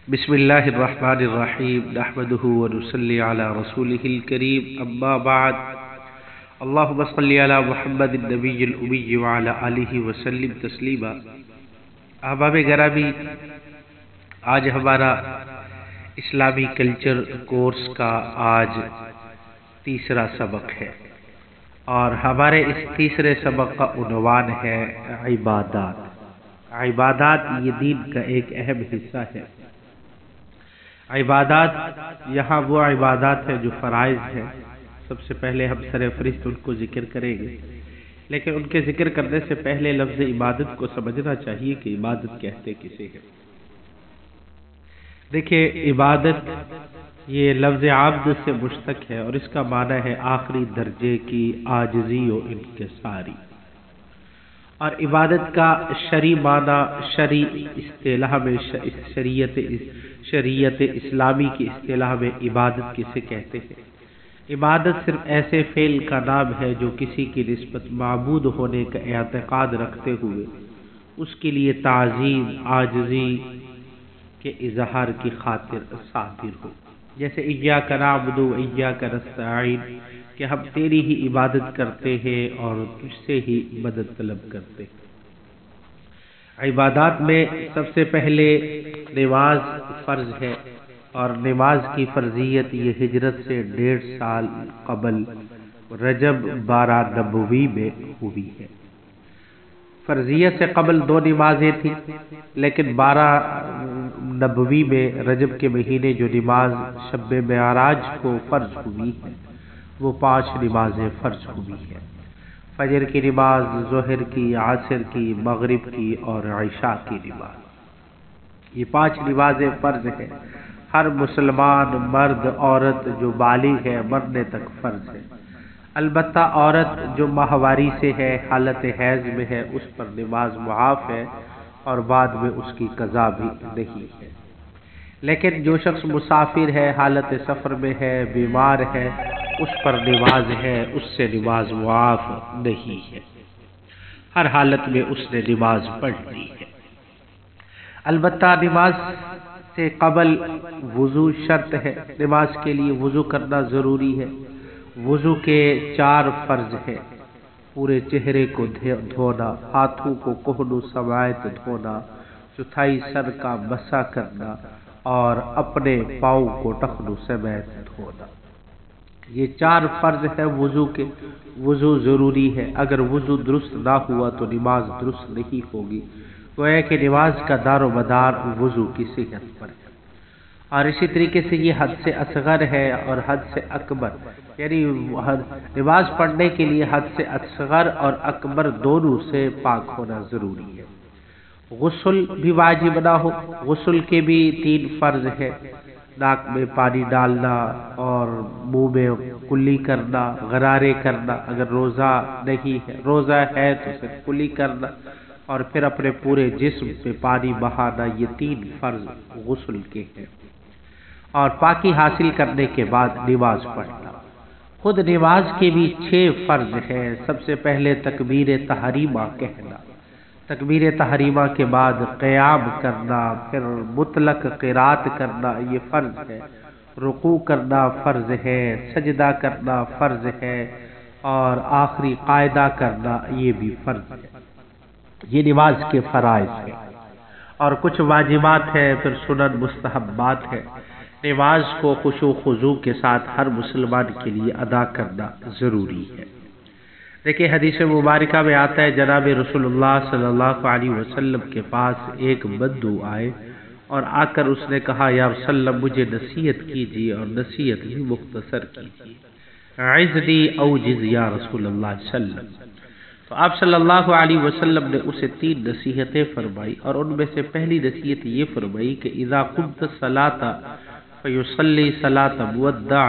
بسم اللہ الرحمن الرحیم نحمده ونصلی علی رسولہ الکریم اما بعد اللہم صلی علی محمد النبی الامی وعلی آلہ وسلم تسلیما۔ احباب گرامی، آج ہمارا اسلامی کلچر کورس کا آج تیسرا سبق ہے اور ہمارے اس تیسرے سبق کا عنوان ہے عبادات۔ عبادات یہ دین کا ایک اہم حصہ ہے۔ عبادات یہاں وہ عبادات ہیں جو فرائض ہیں۔ سب سے پہلے ہم سرفہرست ان کو ذکر کریں گے، لیکن ان کے ذکر کرنے سے پہلے لفظ عبادت کو سمجھنا چاہیے کہ عبادت کہتے کسے ہیں۔ دیکھیں، عبادت یہ لفظ عبد سے مشتق ہے اور اس کا معنی ہے آخری درجے کی عاجزی و انکساری۔ اور عبادت کا شرعی معنی شرعی اصطلاح میں شریعت اسلامی کی اصطلاح میں عبادت کسے کہتے ہیں؟ عبادت صرف ایسے فعل کا نام ہے جو کسی کی نسبت معبود ہونے کا اعتقاد رکھتے ہوئے اس کے لیے تعظیم عاجزی کے اظہار کی خاطر صادر ہو، جیسے ایاک نعبد و ایاک نستعین کہ ہم تیری ہی عبادت کرتے ہیں اور تجھ سے ہی مدد طلب کرتے ہیں۔ عبادات میں سب سے پہلے نماز فرض ہے، اور نماز کی فرضیت یہ ہجرت سے 1.5 سال قبل رجب 12 نبوی میں ہوئی ہے۔ فرضیت سے قبل 2 نمازیں تھیں، لیکن 12 نبوی میں رجب کے مہینے جو نماز شب معراج کو فرض ہوئی ہے وہ 5 نمازیں فرض ہوئی ہیں۔ فجر کی نماز، ظہر کی، عصر کی، مغرب کی اور عشاء کی نماز، یہ 5 نمازیں فرض ہیں۔ ہر مسلمان مرد عورت جو بالغ ہے مرنے تک فرض ہے۔ البتہ عورت جو ماہواری سے ہے، حالت حیض میں ہے، اس پر نماز معاف ہے اور بعد میں اس کی قضا بھی نہیں ہے۔ لیکن جو شخص مسافر ہے، حالت سفر میں ہے، بیمار ہے، اس پر نماز ہے، اس سے نماز معاف نہیں ہے۔ ہر حالت میں اس نے نماز پڑھنی ہے۔ البتہ نماز سے قبل وضو شرط ہے۔ نماز کے لیے وضو کرنا ضروری ہے۔ وضو کے 4 فرض ہیں: پورے چہرے کو دھونا، ہاتھوں کو کہنوں سمیت دھونا، چوتھائی سر کا مسح کرنا اور اپنے پاؤں کو ٹخنوں سمیت دھونا۔ یہ 4 فرض ہیں وضو کے۔ وضو ضروری ہے۔ اگر وضو درست نہ ہوا تو نماز درست نہیں ہوگی۔ گویا کہ نماز کا دار و مدار وضو کی صحت پر ہے۔ اور اسی طریقے سے یہ حد سے اصغر ہے اور حد سے اکبر، یعنی نماز پڑھنے کے لیے حد سے اصغر اور اکبر دونوں سے پاک ہونا ضروری ہے۔ غسل بھی واجب نہ ہو۔ غسل کے بھی 3 فرض ہے: ناک میں پانی ڈالنا اور منہ میں کلی کرنا، غرارے کرنا اگر روزہ نہیں ہے، روزہ ہے تو صرف کلی کرنا، اور پھر اپنے پورے جسم پہ پانی بہانا۔ یہ 3 فرض غسل کے ہیں۔ اور پاکی حاصل کرنے کے بعد نماز پڑھنا۔ خود نماز کے بھی 6 فرض ہیں۔ سب سے پہلے تکبیر تحریمہ کہنا، تکبیر تحریمہ کے بعد قیام کرنا، پھر مطلق قرات کرنا، یہ فرض ہے۔ رکوع کرنا فرض ہے، سجدہ کرنا فرض ہے، اور آخری قاعدہ کرنا یہ بھی فرض ہے۔ یہ نماز کے فرائض ہیں۔ اور کچھ واجبات ہیں، پھر سنن مستحبات ہیں۔ نماز کو خشوع و خضوع کے ساتھ ہر مسلمان کے لیے ادا کرنا ضروری ہے۔ دیکھیں، حدیث مبارکہ میں آتا ہے، جناب رسول اللہ صلی اللہ علیہ وسلم کے پاس ایک بدو آئے اور آ کر اس نے کہا، یا رسول اللہ مجھے نصیحت کیجیے اور نصیحت بھی مختصر کیجیے، عظنی اوجز یا رسول اللہ صلی اللہ علیہ وسلم۔ تو آپ صلی اللہ علیہ وسلم نے اسے 3 نصیحتیں فرمائی، اور ان میں سے پہلی نصیحت یہ فرمائی کہ اذا قمت الصلاۃ فیصلی صلاۃ مودع،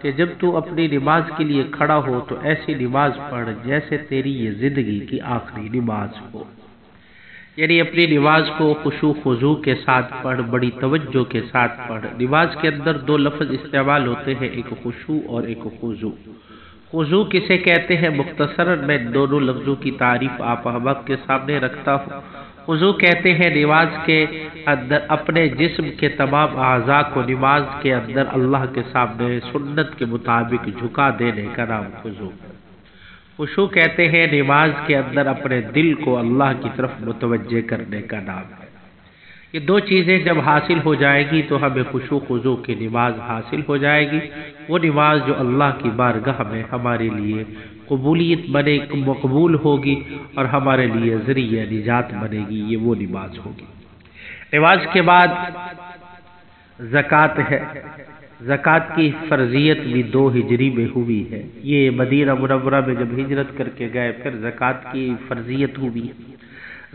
کہ جب تو اپنی نماز کے لیے کھڑا ہو تو ایسی نماز پڑھ جیسے تیری یہ زندگی کی آخری نماز ہو۔ یعنی اپنی نماز کو خشوع خضوع کے ساتھ پڑھ، بڑی توجہ کے ساتھ پڑھ۔ نماز کے اندر 2 لفظ استعمال ہوتے ہیں، ایک خشوع اور ایک خضوع۔ خضوع کسے کہتے ہیں؟ مختصراً میں دونوں لفظوں کی تعریف آپ احباب کے سامنے رکھتا ہوں۔ خضوع کہتے ہیں نماز کے اندر اپنے جسم کے تمام اعضاء کو نماز کے اندر اللہ کے سامنے سنت کے مطابق جھکا دینے کا نام خضوع ہے۔ خشوع کہتے ہیں نماز کے اندر اپنے دل کو اللہ کی طرف متوجہ کرنے کا نام ہے۔ یہ دو چیزیں جب حاصل ہو جائے گی تو ہمیں خشوع خضوع کی نماز حاصل ہو جائے گی، وہ نماز جو اللہ کی بارگاہ میں ہمارے لیے قبولیت بنے مقبول ہوگی اور ہمارے لیے ذریعہ نجات بنے گی، یہ وہ نماز ہوگی۔ نماز کے بعد زکوٰۃ ہے۔ زکوٰۃ کی فرضیت بھی 2 ہجری میں ہوئی ہے۔ یہ مدینہ منورہ میں جب ہجرت کر کے گئے پھر زکوٰۃ کی فرضیت ہوئی ہے۔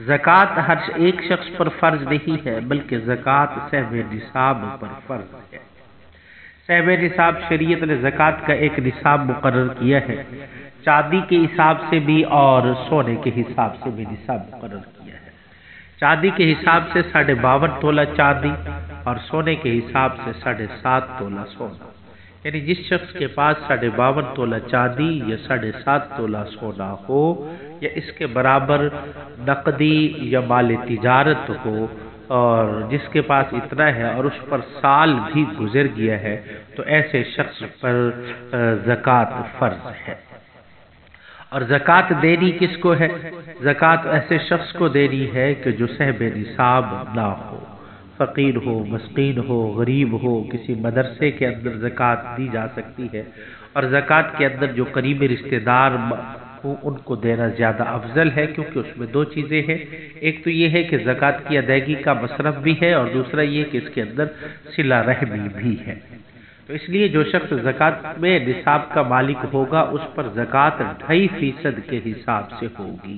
زکوٰۃ ہر ایک شخص پر فرض نہیں ہے بلکہ زکوٰۃ صاحب نصاب پر فرض ہے۔ صاحب نصاب شریعت نے زکوٰۃ کا ایک نصاب مقرر کیا ہے، چاندی کے حساب سے بھی اور سونے کے حساب سے بھی نصاب مقرر کیا ہے۔ چاندی کے حساب سے 52.5 تولہ چاندی اور سونے کے حساب سے 7.5 تولہ سونا، یعنی جس شخص کے پاس 52.5 تولہ چاندی یا 7.5 تولہ سونا ہو یا اس کے برابر نقدی یا مال تجارت ہو اور جس کے پاس اتنا ہے اور اس پر سال بھی گزر گیا ہے تو ایسے شخص پر زکوٰۃ فرض ہے۔ اور زکوٰۃ دینی کس کو ہے؟ زکوٰۃ ایسے شخص کو دینی ہے کہ جو صاحب نصاب نہ ہو، فقیر ہو، مسکین ہو، غریب ہو۔ کسی مدرسے کے اندر زکوٰۃ دی جا سکتی ہے اور زکوٰۃ کے اندر جو قریبی رشتہ دار ہوں ان کو دینا زیادہ افضل ہے، کیونکہ اس میں 2 چیزیں ہیں۔ ایک تو یہ ہے کہ زکوٰۃ کی ادائیگی کا مصرف بھی ہے اور دوسرا یہ کہ اس کے اندر صلہ رحمی بھی ہے۔ تو اس لیے جو شخص زکوٰۃ میں نصاب کا مالک ہوگا اس پر زکوٰۃ 2.5% کے حساب سے ہوگی،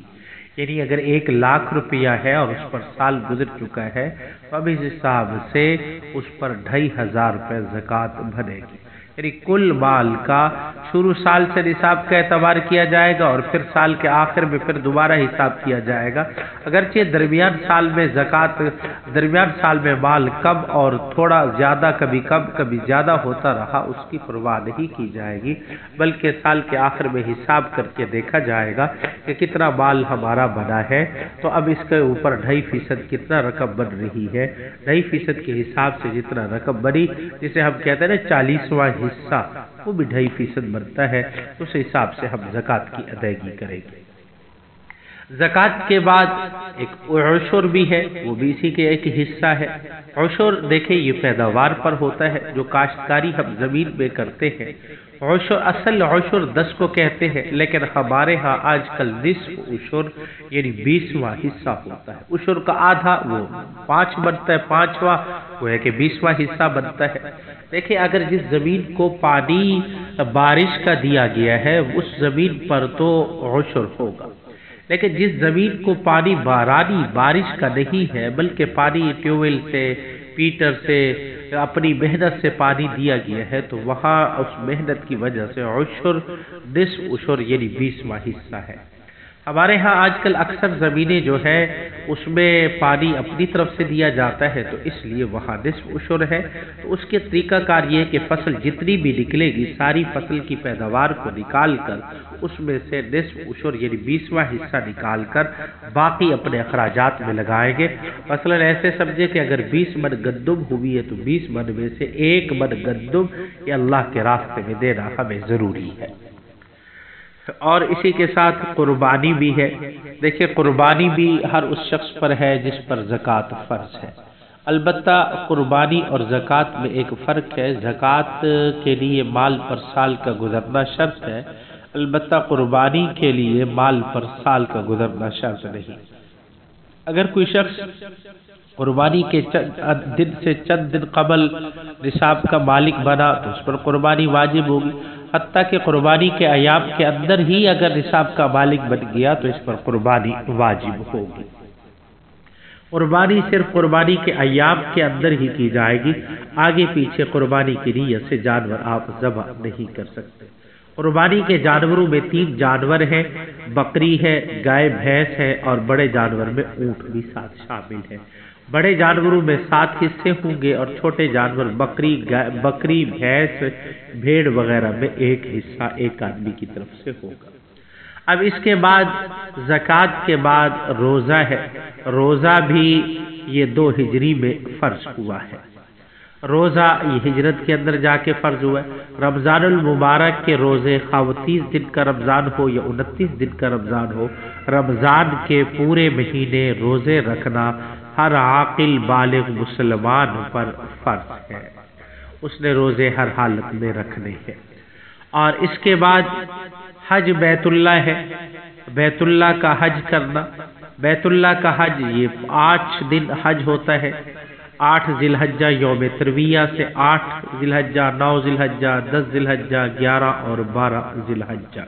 یعنی اگر 1,00,000 روپیہ ہے اور اس پر سال گزر چکا ہے تو اب اس حساب سے اس پر 2,500 روپے زکوٰۃ بنے گی، یعنی کل مال کا شروع سال سے نصاب کا اعتبار کیا جائے گا اور پھر سال کے آخر میں پھر دوبارہ حساب کیا جائے گا۔ اگرچہ درمیان سال میں مال کم اور تھوڑا زیادہ، کبھی کم کبھی زیادہ ہوتا رہا، اس کی پرواہ نہیں کی جائے گی، بلکہ سال کے آخر میں حساب کر کے دیکھا جائے گا کہ کتنا مال ہمارا بنا ہے، تو اب اس کے اوپر 2.5% کتنا رقم بن رہی ہے۔ 2.5% کے حساب سے جتنا رقم بنی، جسے ہم کہتے ہیں نا 40واں حصہ، وہ بھی 2.5% بنتا ہے، اس حساب سے ہم زکوٰۃ کی ادائیگی کریں گے۔ زکوٰۃ کے بعد ایک عشر بھی ہے، وہ بھی اسی کے ایک حصہ ہے۔ عشر دیکھیں یہ پیداوار پر ہوتا ہے، جو کاشتکاری ہم زمین میں کرتے ہیں۔ عشر اصل عشر 10 کو کہتے ہیں، لیکن ہمارے ہاں آج کل نصف عشر یعنی 20واں حصہ ہوتا ہے۔ عشر کا آدھا وہ 5 بنتا ہے، 5واں وہ ہے کہ 20واں حصہ بنتا ہے۔ دیکھیں اگر جس زمین کو پانی بارش کا دیا گیا ہے اس زمین پر تو عشر ہوگا، لیکن جس زمین کو پانی بارانی بارش کا نہیں ہے بلکہ پانی ٹیوب ویل سے، پیٹر سے، اپنی محنت سے پانی دیا گیا ہے تو وہاں اس محنت کی وجہ سے عشر نصف عشر یعنی 20واں حصہ ہے۔ ہمارے ہاں آج کل اکثر زمینیں جو ہے اس میں پانی اپنی طرف سے دیا جاتا ہے تو اس لیے وہاں نصف عشر ہے۔ تو اس کے طریقہ کار یہ ہے کہ فصل جتنی بھی نکلے گی ساری فصل کی پیداوار کو نکال کر اس میں سے نصف عشر یعنی 20واں حصہ نکال کر باقی اپنے اخراجات میں لگائیں گے۔ مثلا ایسے سمجھے کہ اگر 20 من گندم ہوئی ہے تو 20 من میں سے 1 من گندم یہ اللہ کے راستے میں دینا ہمیں ضروری ہے۔ اور اسی کے ساتھ قربانی بھی ہے۔ دیکھیں قربانی بھی ہر اس شخص پر ہے جس پر زکوٰۃ فرض ہے۔ البتہ قربانی اور زکوٰۃ میں ایک فرق ہے، زکوٰۃ کے لیے مال پر سال کا گزرنا شرط ہے، البتہ قربانی کے لیے مال پر سال کا گزرنا شرط نہیں۔ اگر کوئی شخص قربانی کے چند دن قبل نصاب کا مالک بنا تو اس پر قربانی واجب ہوگی، حتیٰ کہ قربانی کے ایام کے اندر ہی اگر نصاب کا مالک بن گیا تو اس پر قربانی واجب ہوگی۔ قربانی صرف قربانی کے ایام کے اندر ہی کی جائے گی، آگے پیچھے قربانی کی نیت سے جانور آپ ذبح نہیں کر سکتے۔ قربانی کے جانوروں میں 3 جانور ہیں، بکری ہے، گائے بھینس ہے اور بڑے جانور میں اونٹ بھی ساتھ شامل ہے۔ بڑے جانوروں میں 7 حصے ہوں گے اور چھوٹے جانور بکری، بھینس، بھیڑ وغیرہ میں 1 حصہ ایک آدمی کی طرف سے ہوگا۔ اب اس کے بعد زکوٰۃ کے بعد روزہ ہے، روزہ بھی یہ 2 ہجری میں فرض ہوا ہے۔ روزہ یہ ہجرت کے اندر جا کے فرض ہوا ہے۔ رمضان المبارک کے روزے خواہ 30 دن کا رمضان ہو یا 29 دن کا رمضان ہو، رمضان کے پورے مہینے روزے رکھنا ہر عاقل بالغ مسلمان پر فرض ہے، اس نے روزے ہر حالت میں رکھنے ہیں۔ اور اس کے بعد حج بیت اللہ ہے، بیت اللہ کا حج کرنا۔ بیت اللہ کا حج یہ 8 دن حج ہوتا ہے، 8 ذی الحجہ یوم ترویہ سے 8 ذی الحجہ، 9 ذی الحجہ، 10 ذی الحجہ، 11 اور 12 ذی الحجہ۔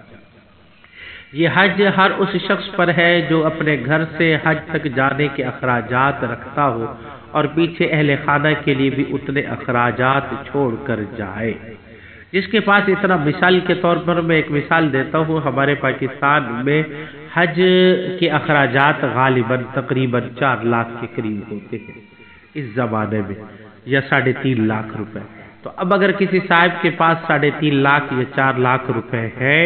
یہ حج ہر اس شخص پر ہے جو اپنے گھر سے حج تک جانے کے اخراجات رکھتا ہو اور پیچھے اہل خانہ کے لیے بھی اتنے اخراجات چھوڑ کر جائے۔ جس کے پاس اتنا، مثال کے طور پر میں ایک مثال دیتا ہوں، ہمارے پاکستان میں حج کے اخراجات غالباً تقریباً 4 لاکھ کے قریب ہوتے ہیں اس زمانے میں، یا 3.5 لاکھ روپے۔ تو اب اگر کسی صاحب کے پاس 3.5 لاکھ یا 4 لاکھ روپے ہے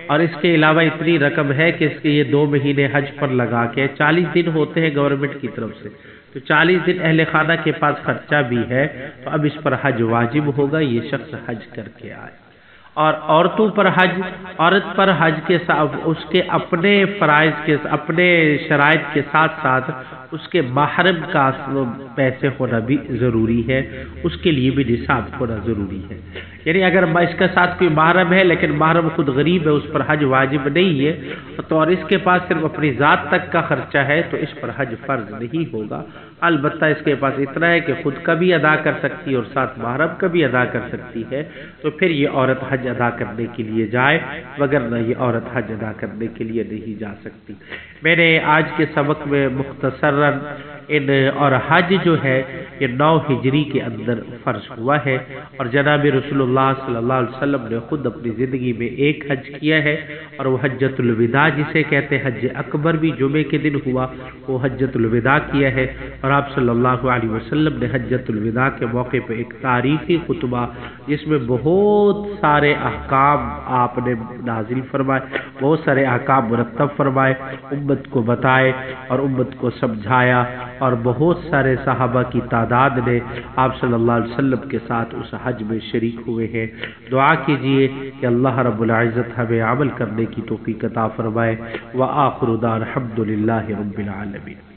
اور اس کے علاوہ اتنی رقم ہے کہ اس کے یہ 2 مہینے حج پر لگا کے 40 دن ہوتے ہیں گورنمنٹ کی طرف سے، تو 40 دن اہل خانہ کے پاس خرچہ بھی ہے، تو اب اس پر حج واجب ہوگا، یہ شخص حج کر کے آئے۔ اور عورتوں پر حج، عورت پر حج کے ساتھ اس کے اپنے فرائض کے، اپنے شرائط کے ساتھ ساتھ اس کے محرم کا پیسے ہونا بھی ضروری ہے، اس کے لیے بھی نصاب ہونا ضروری ہے۔ یعنی اگر اس کے ساتھ کوئی محرم ہے لیکن محرم خود غریب ہے، اس پر حج واجب نہیں ہے، تو اور اس کے پاس صرف اپنی ذات تک کا خرچہ ہے، تو اس پر حج فرض نہیں ہوگا۔ البتہ اس کے پاس اتنا ہے کہ خود کا بھی ادا کر سکتی ہے اور ساتھ محرم کا بھی ادا کر سکتی ہے، تو پھر یہ عورت حج ادا کرنے کے لیے جائے، وگرنہ یہ عورت حج ادا کرنے کے لیے نہیں جا سکتی۔ میں نے آج کے سبق میں مختصراً اور حج جو ہے یہ 9 ہجری کے اندر فرض ہوا ہے، اور جناب رسول اللہ صلی اللہ علیہ وسلم نے خود اپنی زندگی میں ایک حج کیا ہے، اور وہ حجۃ الوداع جسے کہتے ہیں، حج اکبر بھی جمعے کے دن ہوا، وہ حجۃ الوداع کیا ہے۔ اور آپ صلی اللہ علیہ وسلم نے حجۃ الوداع کے موقع پہ ایک تاریخی خطبہ جس میں بہت سارے احکام آپ نے نازل فرمائے، بہت سارے احکام مرتب فرمائے، امت کو بتائے اور امت کو سمجھایا، اور بہت سارے صحابہ کی تعداد نے آپ صلی اللہ علیہ وسلم کے ساتھ اس حج میں شریک ہوئے ہیں۔ دعا کیجئے کہ اللہ رب العزت ہمیں عمل کرنے کی توفیق عطا فرمائے۔ وآخر دعوانا الحمد للہ رب العالمین۔